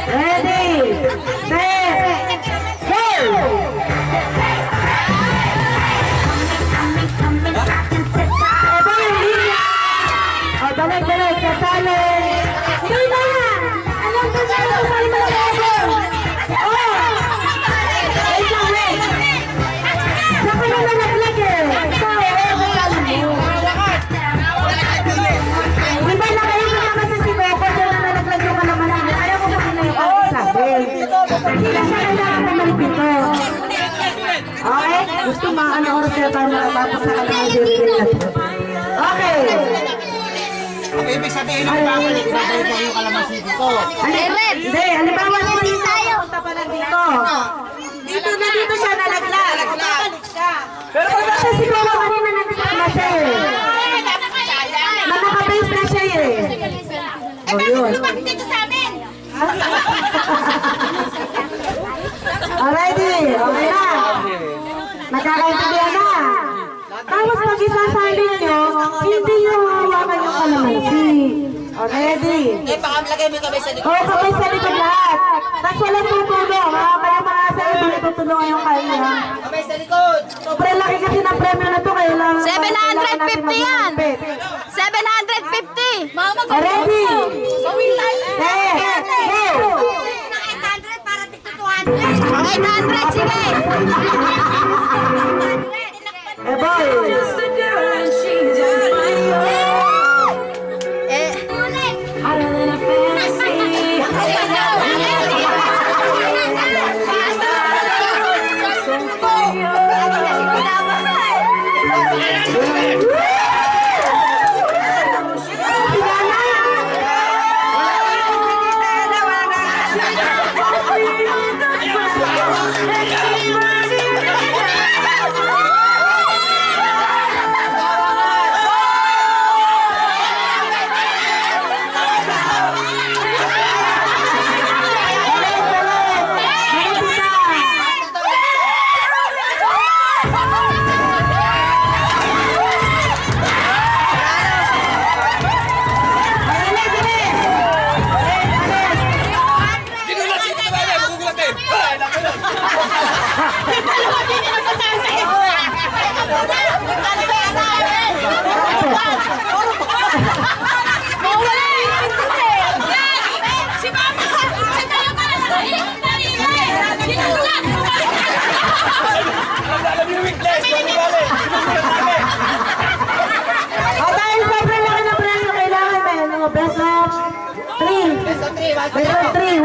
Ready, set, go! Balik, sasali. Hindi na! Alam ko na, sasali mo lang ako. Oh! Wait lang, wait. Saka na nalaglag eh. Sasali mo. Di ba na kayo naman sa si Beko dyan na nalaglag yung kalaman niya? Ayaw mo ba na yung aking sabi? Hindi na siya kailangan na malipito. Okay? Gusto maano oras na tayo nakatapos sa kalaman niya. Okay. Okay, ibig sabihin ng babalik na tayo po yung kalamansi dito. Hindi, halimbawa hindi tayo. Punta pa lang dito. Dito siya nalaglag. Babalik siya. Pero kasi siguro kanina nagkakala na siya eh. Nakabase na siya eh. O yun. Dito sa amin. Alrighty, okay na. Nagkakaintindihan na. Tapos pag isasalin nyo, hindi nyo hawakan yung kalamansi. O, ready? Pakamlagay mo kamay sa likod. Oo, kapay sa likod lahat. Tapos walang tutulong, ha? Kayo mga asa, hindi tutulungan yung kanya. Kamay sa likod. Sobrang laki kasi ng premyo na to, kaya lang... 750 yan! 750! Mama, O, ready? gawin tayo. Set, go! 800 para tigto 200. 800, sige! Eh, boys! Eh, O, dahil sobrang laki ng premyo, kailangan may best of 3. Best of 3, 1